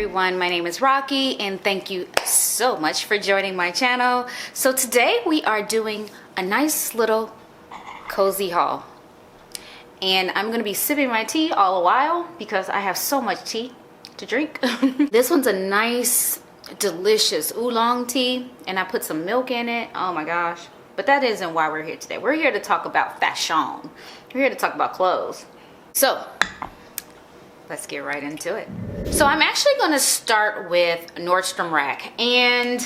everyone, my name is Rocky and thank you so much for joining my channel. So today we are doing a nice little cozy haul and I'm gonna be sipping my tea all the while because I have so much tea to drink. This one's a nice delicious oolong tea and I put some milk in it. Oh my gosh, but that isn't why we're here today. We're here to talk about fashion. We're here to talk about clothes. So let's get right into it. So I'm actually going to start with Nordstrom Rack, and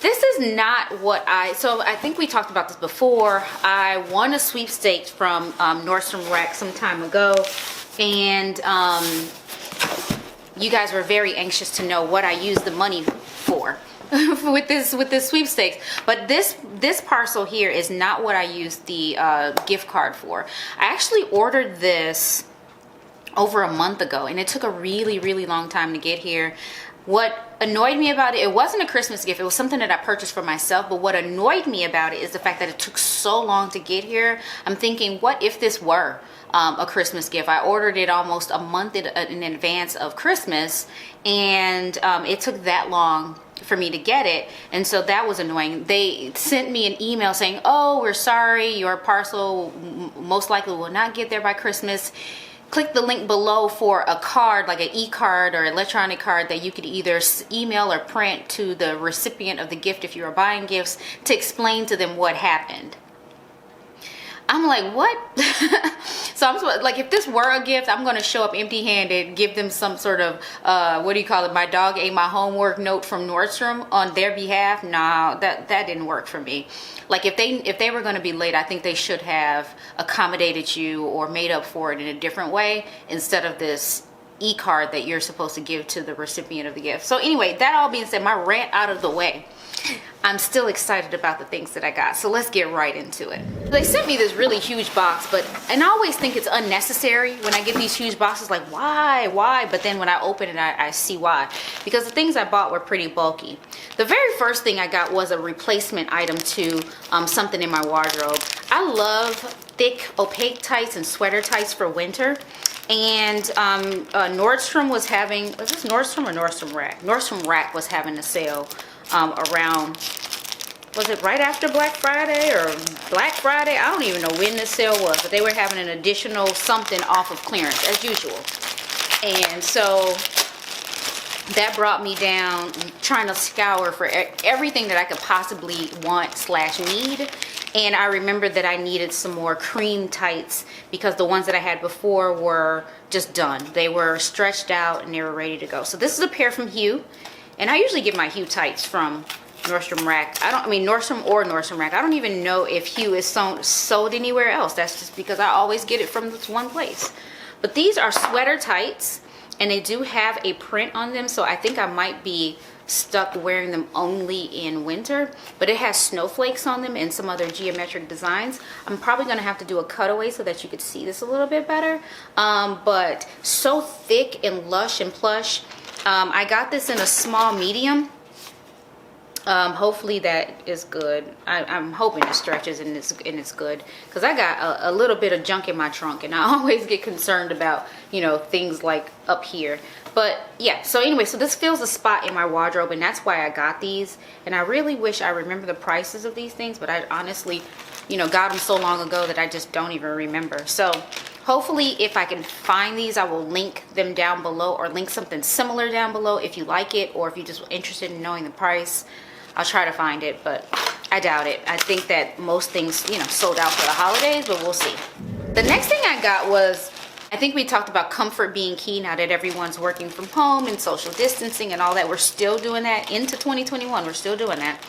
this is not what so I think we talked about this before. I won a sweepstakes from Nordstrom Rack some time ago, and you guys were very anxious to know what I used the money for with this sweepstakes. But this parcel here is not what I used the gift card for. I actually ordered this over a month ago and it took a really long time to get here. What annoyed me about it, it wasn't a Christmas gift, it was something that I purchased for myself, but what annoyed me about it is the fact that it took so long to get here. I'm thinking, what if this were a Christmas gift? I ordered it almost a month in advance of Christmas, and it took that long for me to get it, and so that was annoying. They sent me an email saying, oh, we're sorry, your parcel most likely will not get there by Christmas. Click the link below for a card, like an e-card or electronic card that you could either email or print to the recipient of the gift if you are buying gifts, to explain to them what happened. I'm like, what? So I'm like, if this were a gift, I'm going to show up empty-handed, give them some sort of, what do you call it? My dog ate my homework note from Nordstrom on their behalf. No, that didn't work for me. Like if they were going to be late, I think they should have accommodated you or made up for it in a different way instead of this e-card that you're supposed to give to the recipient of the gift. So anyway, that all being said, my rant out of the way, I'm still excited about the things that I got. So let's get right into it. They sent me this really huge box, and I always think it's unnecessary when I get these huge boxes, like why? But then when I open it, I see why. Because the things I bought were pretty bulky. The very first thing I got was a replacement item to something in my wardrobe. I love thick opaque tights and sweater tights for winter. And Nordstrom was having, was this Nordstrom or Nordstrom Rack? Nordstrom Rack was having a sale around, was it right after Black Friday or Black Friday? I don't even know when this sale was, but they were having an additional something off of clearance as usual. And so that brought me down trying to scour for everything that I could possibly want / need. And I remembered that I needed some more cream tights because the ones that I had before were just done. They were stretched out and they were ready to go. So this is a pair from Hue. And I usually get my Hue tights from Nordstrom Rack. Nordstrom or Nordstrom Rack. I don't even know if Hue is sold anywhere else. That's just because I always get it from this one place. But these are sweater tights and they do have a print on them. So I think I might be stuck wearing them only in winter, but it has snowflakes on them and some other geometric designs. I'm probably gonna have to do a cutaway so that you could see this a little bit better. But so thick and lush and plush. I got this in a small medium. Hopefully that is good. I'm hoping it stretches and it's good, because I got a little bit of junk in my trunk and I always get concerned about, you know, things like up here. But yeah, so anyway, so this fills a spot in my wardrobe and that's why I got these. And I really wish I remember the prices of these things, but I honestly, you know, got them so long ago that I just don't even remember. So hopefully if I can find these, I will link them down below, or link something similar down below if you like it, or if you're just interested in knowing the price. I'll try to find it, but I doubt it. I think that most things, you know, sold out for the holidays, but we'll see. The next thing I got was, I think we talked about comfort being key now that everyone's working from home and social distancing and all that. We're still doing that into 2021. We're still doing that.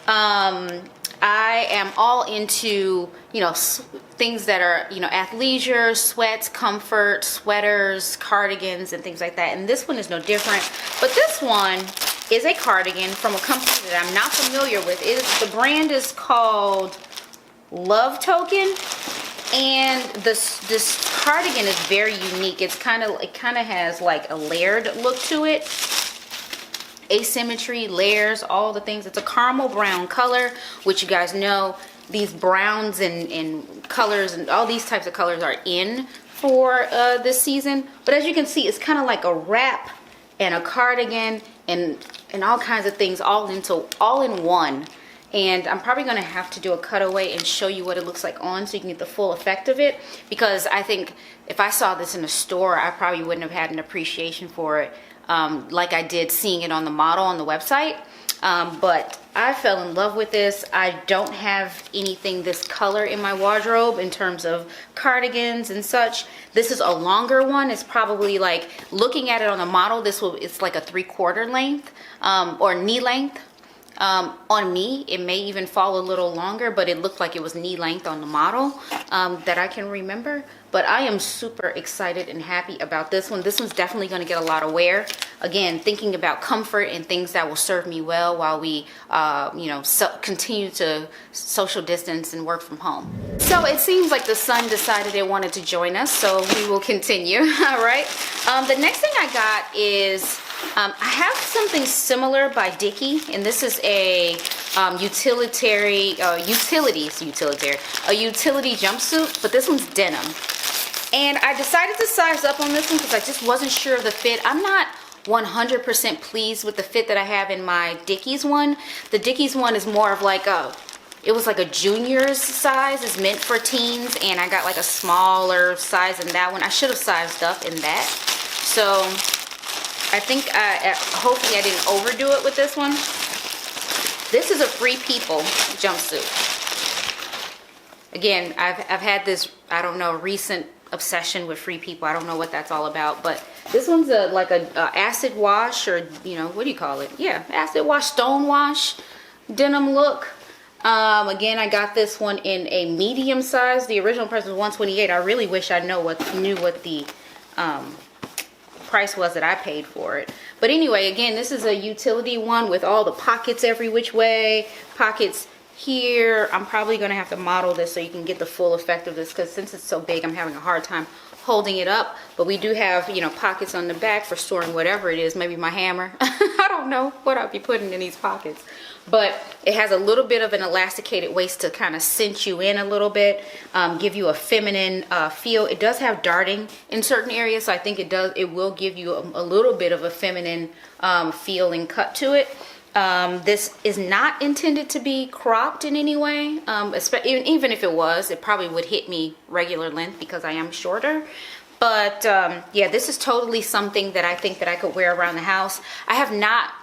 I am all into, you know, things that are, you know, athleisure, sweats, comfort, sweaters, cardigans, and things like that. And this one is no different. But this one is a cardigan from a company that I'm not familiar with. The brand is called Love Token. And this cardigan is very unique. It kind of has like a layered look to it. Asymmetry, layers, all the things. It's a caramel brown color, which you guys know these browns and colors and all these types of colors are in for this season. But as you can see, it's kind of like a wrap and a cardigan and all kinds of things all in one. And I'm probably going to have to do a cutaway and show you what it looks like on so you can get the full effect of it, because I think if I saw this in a store, I probably wouldn't have had an appreciation for it like I did seeing it on the model on the website. But I fell in love with this. I don't have anything this color in my wardrobe in terms of cardigans and such. This is a longer one. It's probably like, looking at it on the model, it's like a 3/4 length or knee length. On me, it may even fall a little longer, but it looked like it was knee length on the model that I can remember. But I am super excited and happy about this one. This one's definitely going to get a lot of wear. Again, thinking about comfort and things that will serve me well while we, continue to social distance and work from home. So it seems like the sun decided it wanted to join us, so we will continue. All right. The next thing I got is I have something similar by Dickie, and this is a utility jumpsuit, but this one's denim. And I decided to size up on this one because I just wasn't sure of the fit. I'm not 100% pleased with the fit that I have in my Dickies one. The Dickies one is more of like it was like a junior's size. It's meant for teens, and I got like a smaller size in that one. I should have sized up in that. So I think hopefully I didn't overdo it with this one. This is a Free People jumpsuit. Again, I've had this, I don't know, recent obsession with Free People. I don't know what that's all about, but this one's like a acid wash, or what do you call it? Yeah, acid wash, stone wash denim look. Again, I got this one in a medium size. The original price was $128. I really wish I knew what the price was that I paid for it. But anyway, again, this is a utility one with all the pockets every which way, pockets here. I'm probably going to have to model this so you can get the full effect of this, because since it's so big, I'm having a hard time holding it up. But we do have, pockets on the back for storing whatever it is, maybe my hammer. I don't know what I'll be putting in these pockets. But it has a little bit of an elasticated waist to kind of cinch you in a little bit, give you a feminine feel. It does have darting in certain areas, so I think it will give you a little bit of a feminine feel and cut to it. This is not intended to be cropped in any way. Even if it was, it probably would hit me regular length because I am shorter. But yeah, this is totally something that I think that I could wear around the house. I have not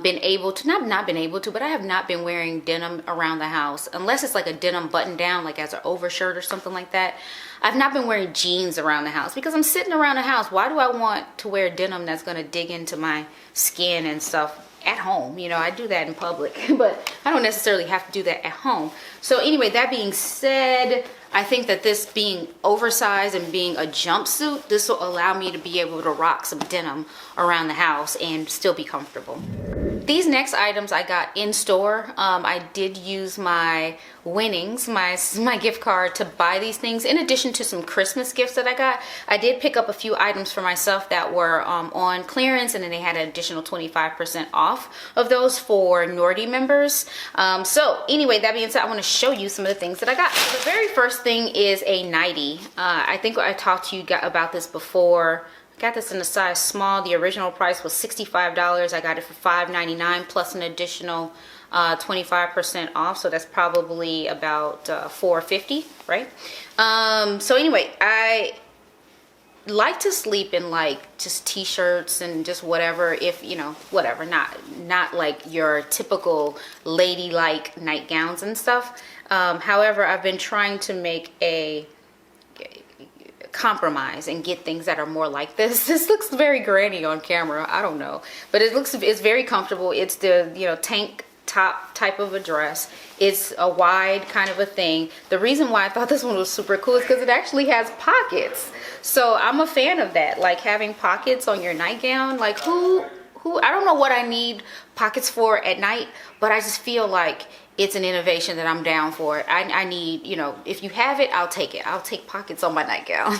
been able to, but I have not been wearing denim around the house unless it's like a denim button down, like as an overshirt or something like that. I've not been wearing jeans around the house because I'm sitting around the house. Why do I want to wear denim that's going to dig into my skin and stuff at home? I do that in public, but I don't necessarily have to do that at home. So anyway, that being said, I think that this being oversized and being a jumpsuit, this will allow me to be able to rock some denim around the house and still be comfortable. These next items I got in store. I did use my winnings, my gift card, to buy these things in addition to some Christmas gifts that I got. I did pick up a few items for myself that were on clearance, and then they had an additional 25% off of those for Nordy members. So anyway, that being said, I want to show you some of the things that I got. So the very first thing is a nightie. I think I talked to you about this before. I got this in a size small. The original price was $65. I got it for $5.99 plus an additional 25% off, so that's probably about $4.50, right? So anyway, I like to sleep in like just t-shirts and just whatever, if whatever, not like your typical ladylike nightgowns and stuff. However, I've been trying to make a compromise and get things that are more like this. This looks very granny on camera, I don't know, but it's very comfortable. It's the tank top type of a dress. It's a wide kind of a thing. The reason why I thought this one was super cool is because it actually has pockets. So I'm a fan of that, like having pockets on your nightgown. Like who I don't know what I need pockets for at night, but I just feel like it's an innovation that I'm down for. I need, if you have it, I'll take it. I'll take pockets on my nightgown.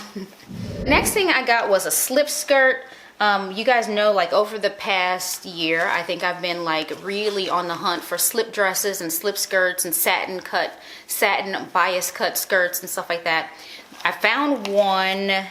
Next thing I got was a slip skirt. You guys know, like over the past year, I think I've been like really on the hunt for slip dresses and slip skirts and satin bias cut skirts and stuff like that. I found one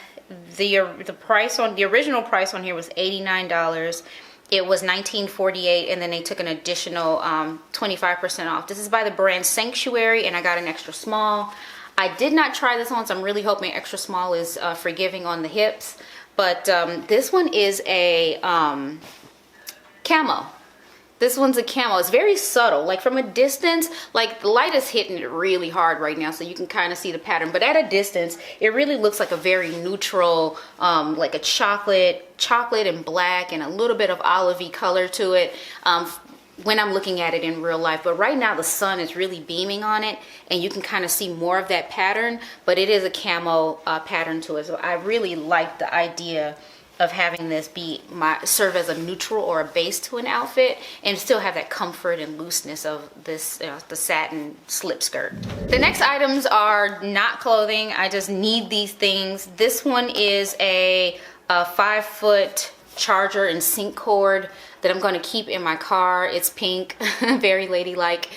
the price on the original price on here was $89. It was $19.48, and then they took an additional 25% off. This is by the brand Sanctuary, and I got an extra small. I did not try this on, so I'm really hoping extra small is forgiving on the hips. But this one is a camo. This one's a camo. It's very subtle. Like from a distance, like the light is hitting it really hard right now, so you can kind of see the pattern. But at a distance, it really looks like a very neutral, like a chocolate and black and a little bit of olivey color to it when I'm looking at it in real life. But right now the sun is really beaming on it, and you can kind of see more of that pattern. But it is a camo pattern to it. So I really like the idea of having this serve as a neutral or a base to an outfit and still have that comfort and looseness of this the satin slip skirt. The next items are not clothing. I just need these things. This one is a 5-foot charger and sync cord that I'm going to keep in my car. It's pink, very ladylike.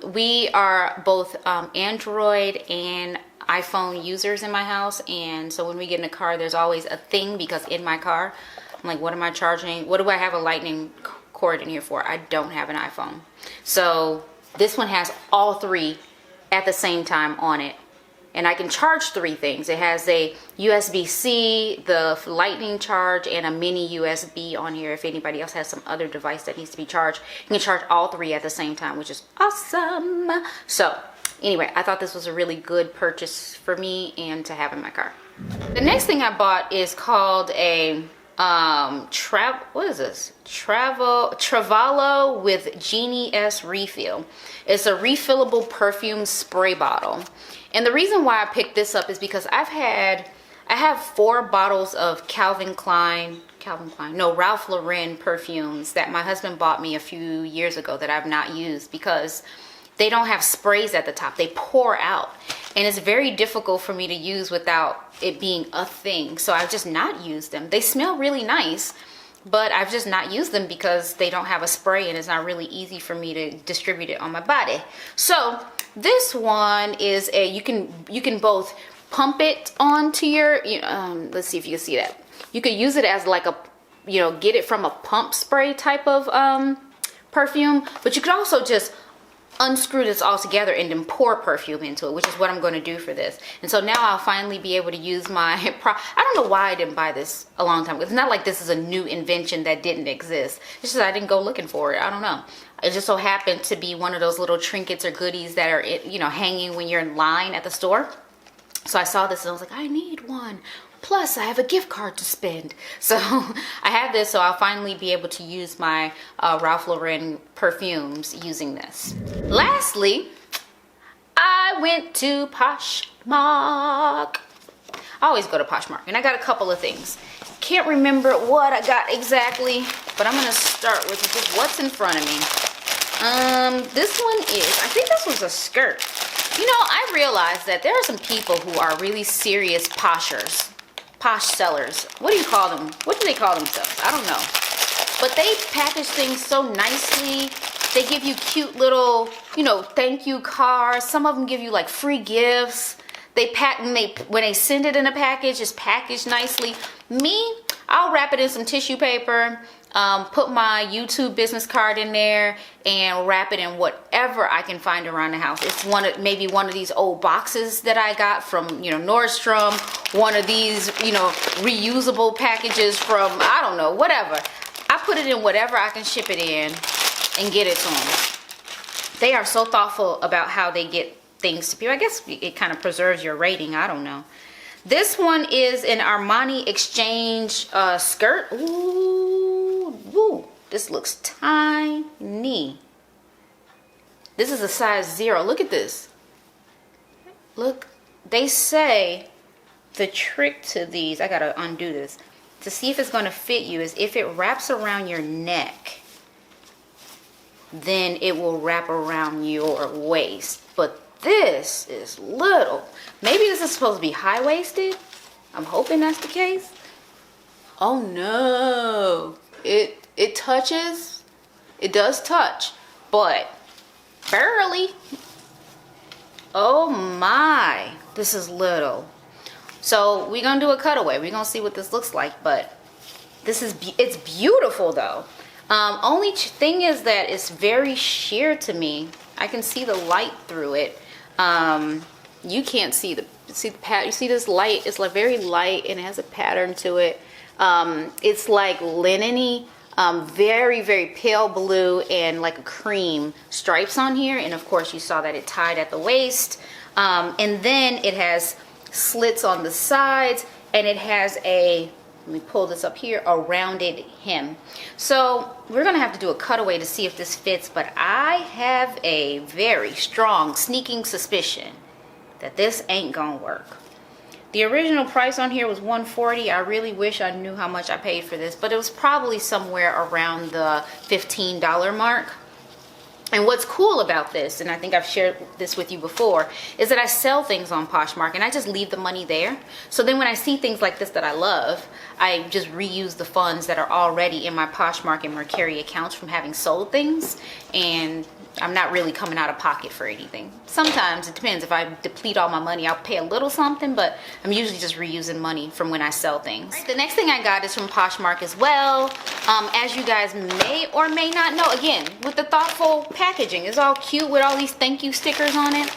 We are both Android and iPhone users in my house, and so when we get in a car, there's always a thing, because in my car I'm like, what am I charging? What do I have a lightning cord in here for? I don't have an iPhone. So this one has all three at the same time on it, and I can charge 3 things. It has a USB-C, the lightning charge, and a mini USB on here. If anybody else has some other device that needs to be charged, you can charge all 3 at the same time, which is awesome. So anyway, I thought this was a really good purchase for me and to have in my car. The next thing I bought is called a what is this? Travalo with Genie S refill. It's a refillable perfume spray bottle. And the reason why I picked this up is because I have 4 bottles of Ralph Lauren perfumes that my husband bought me a few years ago that I've not used, because they don't have sprays at the top. They pour out, and it's very difficult for me to use without it being a thing. So I've just not used them. They smell really nice, but I've just not used them because they don't have a spray, and it's not really easy for me to distribute it on my body. So this one is you can both pump it onto your, let's see if you can see that. You could use it as like a, get it from a pump spray type of perfume, but you could also just unscrew this all together and then pour perfume into it, which is what I'm going to do for this. And so now I'll finally be able to use my I don't know why I didn't buy this a long time ago. It's not like this is a new invention that didn't exist. It's just I didn't go looking for it. I don't know. It just so happened to be one of those little trinkets or goodies that are, hanging when you're in line at the store. So I saw this and I was like, I need one. Plus, I have a gift card to spend. So I have this, so I'll finally be able to use my Ralph Lauren perfumes using this. Lastly, I went to POSHMARK. I always go to POSHMARK, and I got a couple of things. Can't remember what I got exactly, but I'm gonna start with just what's in front of me. This one is, I think this was a skirt. I realized that there are some people who are really serious posh sellers. What do you call them? What do they call themselves? I don't know. But they package things so nicely. They give you cute little, thank you cards. Some of them give you like free gifts. When they send it in a package, it's packaged nicely. Me, I'll wrap it in some tissue paper, put my YouTube business card in there, and wrap it in whatever I can find around the house. It's maybe one of these old boxes that I got from, NORDSTROM, one of these, reusable packages from, I don't know, whatever. I put it in whatever I can ship it in and get it to them. They are so thoughtful about how they get things to people. I guess it kind of preserves your rating. I don't know. This one is an Armani Exchange skirt. Ooh, this looks tiny. This is a size 0. Look at this. Look, they say the trick to these, I gotta undo this, to see if it's gonna fit you, is if it wraps around your neck, then it will wrap around your waist. But this is little. Maybe this is supposed to be high-waisted. I'm hoping that's the case. Oh no. It touches. It does touch, but barely. Oh my. This is little. So we're gonna do a cutaway. We're gonna see what this looks like, but it's beautiful though. Only thing is that it's very sheer to me. I can see the light through it. You can't see the pattern. You see this light? It's like very light and it has a pattern to it. It's like linen-y, very, very pale blue and like a cream stripes on here. And of course you saw that it tied at the waist. And then it has slits on the sides and it has let me pull this up here, a rounded hem. So we're gonna have to do a cutaway to see if this fits, but I have a very strong sneaking suspicion that this ain't gonna work. The original price on here was $140. I really wish I knew how much I paid for this, but it was probably somewhere around the $15 mark. And what's cool about this, and I think I've shared this with you before, is that I sell things on Poshmark and I just leave the money there. So then when I see things like this that I love, I just reuse the funds that are already in my Poshmark and Mercari accounts from having sold things, and I'm not really coming out of pocket for anything. Sometimes it depends. If I deplete all my money, I'll pay a little something, but I'm usually just reusing money from when I sell things. The next thing I got is from Poshmark as well. As you guys may or may not know, again, with the thoughtful packaging, it's all cute with all these thank you stickers on it.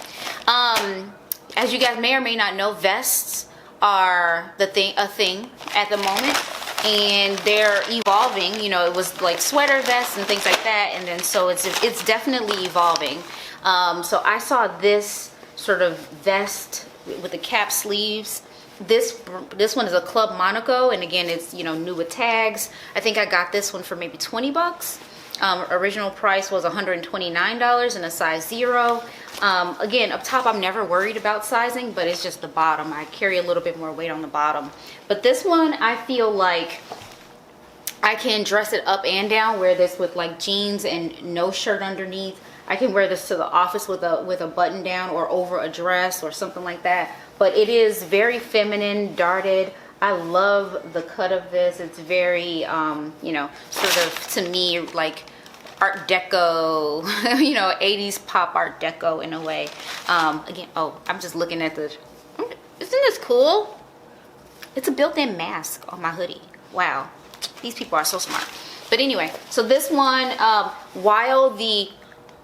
As you guys may or may not know, vests are a thing at the moment. And they're evolving. You know, it was like sweater vests and things like that, and then so it's definitely evolving. So I saw this sort of vest with the cap sleeves. This one is a Club Monaco, and again, it's, you know, new with tags. I think I got this one for maybe 20 bucks. Original price was $129 in a size 0. Again, up top, I'm never worried about sizing, but it's just the bottom. I carry a little bit more weight on the bottom. But this one, I feel like I can dress it up and down, wear this with like jeans and no shirt underneath. I can wear this to the office with a button down or over a dress or something like that. But it is very feminine, darted. I love the cut of this. It's very, you know, sort of to me like Art Deco, you know, 80s pop Art Deco in a way. Again, oh, I'm just looking at the, isn't this cool? It's a built-in mask on my hoodie. Wow, these people are so smart. But anyway, so this one, while the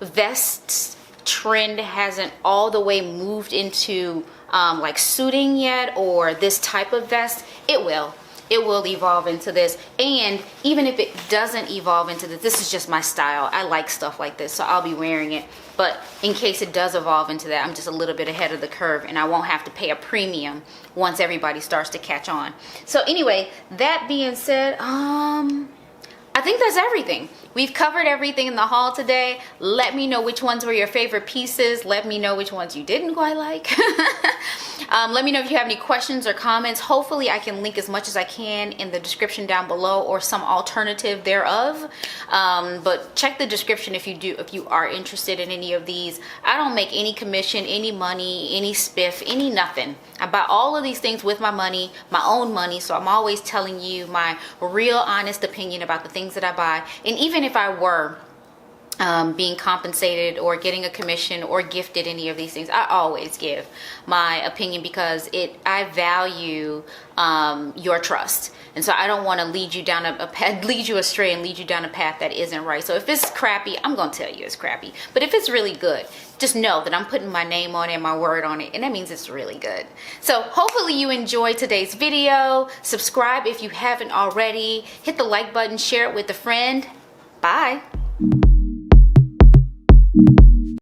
vest trend hasn't all the way moved into like suiting yet, or this type of vest, it will evolve into this. And even if it doesn't evolve into this is just my style. I like stuff like this, so I'll be wearing it. But in case it does evolve into that, I'm just a little bit ahead of the curve, and I won't have to pay a premium once everybody starts to catch on. So anyway, that being said, I think that's everything. We've covered everything in the haul today. Let me know which ones were your favorite pieces. Let me know which ones you didn't quite like. Let me know if you have any questions or comments. Hopefully I can link as much as I can in the description down below, or some alternative thereof. But check the description if you are interested in any of these. I don't make any commission, any money, any spiff, any nothing. I buy all of these things with my money, my own money, so I'm always telling you my real honest opinion about the things that I buy. And even if I were being compensated or getting a commission or gifted any of these things, I always give my opinion because I value your trust. And so I don't want to lead you down a path, lead you astray and lead you down a path that isn't right. So if it's crappy, I'm going to tell you it's crappy. But if it's really good, just know that I'm putting my name on it and my word on it, and that means it's really good. So hopefully you enjoyed today's video. Subscribe if you haven't already. Hit the like button, share it with a friend. Bye.